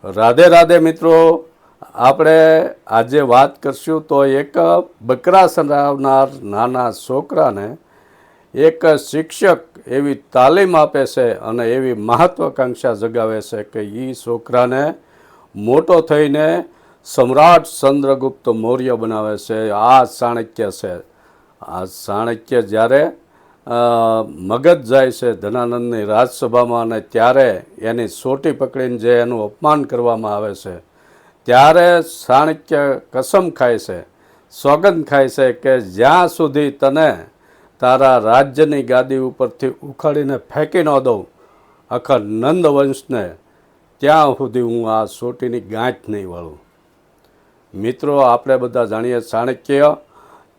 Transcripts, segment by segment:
રાધે રાધે મિત્રો, આપણે આજે વાત કરશું તો એક બકરા ચરાવનાર નાના છોકરાને એક શિક્ષક એવી તાલીમ આપે છે અને એવી મહત્વાકાંક્ષા જગાવે છે કે એ છોકરાને મોટો થઈને સમ્રાટ ચંદ્રગુપ્ત મૌર્ય બનાવે છે. આ ચાણક્ય છે. આ ચાણક્ય જ્યારે મગધ જાય છે ધનાનંદની રાજસભામાં અને ત્યારે એની સોટી પકડીને જે એનું અપમાન કરવામાં આવે છે ત્યારે ચાણક્ય કસમ ખાય છે, સોગંદ ખાય છે કે જ્યાં સુધી તને તારા રાજ્યની ગાદી ઉપરથી ઉખાડીને ફેંકી ન દઉં આખા નંદ વંશને, ત્યાં સુધી હું આ સોટીની ગાંઠ નહીં વાળું. મિત્રો, આપણે બધા જાણીએ ચાણક્ય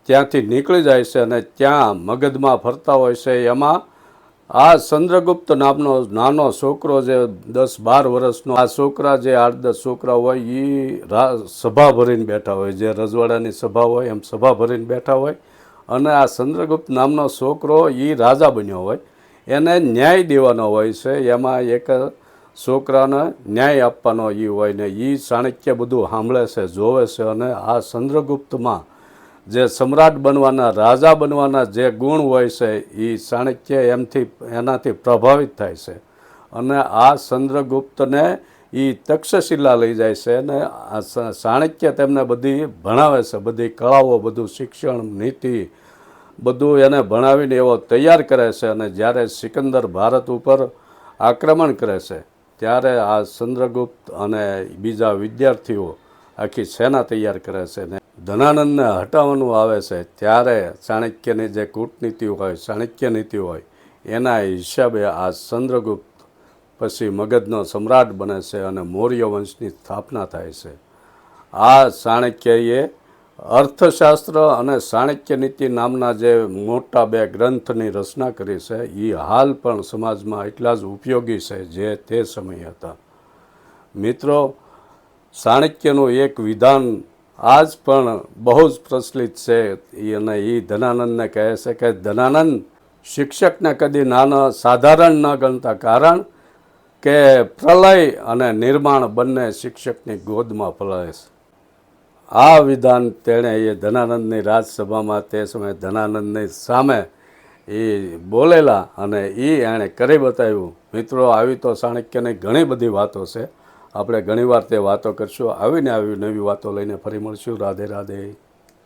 ત્યાંથી નીકળી જાય છે અને ત્યાં મગધમાં ફરતા હોય છે. એમાં આ ચંદ્રગુપ્ત નામનો નાનો છોકરો જે 10-12 વર્ષનો, આ છોકરા જે 8-10 છોકરા હોય એ સભા ભરીને બેઠા હોય, જે રજવાડાની સભા હોય એમ સભા ભરીને બેઠા હોય અને આ ચંદ્રગુપ્ત નામનો છોકરો એ રાજા બન્યો હોય, એને ન્યાય દેવાનો હોય છે. એમાં એક છોકરાને ન્યાય આપવાનો એ હોય ને એ ચાણક્ય બધું સાંભળે છે, જોવે છે અને આ ચંદ્રગુપ્તમાં જે સમ્રાટ બનવાના, રાજા બનવાના જે ગુણ હોય છે એ ચાણક્ય એનાથી પ્રભાવિત થાય છે અને આ ચંદ્રગુપ્તને એ તક્ષશિલા લઈ જાય છે અને આ ચાણક્ય તેમને બધી ભણાવે છે, બધી કળાઓ, બધું શિક્ષણ, નીતિ બધું એને ભણાવીને એવો તૈયાર કરે છે. અને જ્યારે સિકંદર ભારત ઉપર આક્રમણ કરે છે ત્યારે આ ચંદ્રગુપ્ત અને બીજા વિદ્યાર્થીઓ આખી સેના તૈયાર કરે છે ને ધનાનંદને હટાવવાનું આવે છે ત્યારે ચાણક્યની જે કૂટનીતિ હોય, ચાણક્ય નીતિ હોય એના હિસાબે આ ચંદ્રગુપ્ત પછી મગધનો સમ્રાટ બને છે અને મૌર્ય વંશની સ્થાપના થાય છે. આ ચાણક્યએ અર્થશાસ્ત્ર અને ચાણક્ય નીતિ નામના જે મોટા 2 ગ્રંથની રચના કરી છે એ હાલ પણ સમાજમાં એટલા જ ઉપયોગી છે જે તે સમયે હતા. મિત્રો, ચાણક્યનું એક વિધાન આજ પણ બહુ જ પ્રચલિત છે અને એ ધનાનંદને કહે છે કે ધનાનંદ, શિક્ષકને કદી નાના સાધારણ ન ગણતા, કારણ કે પ્રલય અને નિર્માણ બંને શિક્ષકની ગોદમાં ફલાય છે. આ વિધાન તેણે એ ધનાનંદની રાજસભામાં તે સમયે ધનાનંદની સામે એ બોલેલા અને એણે કરી બતાવ્યું. મિત્રો, આવી તો ચાણક્યની ઘણી બધી વાતો છે. આપણે ઘણીવાર તે વાતો કરશું. આવી નવી વાતો લઈને ફરી મળશું. રાધે રાધે.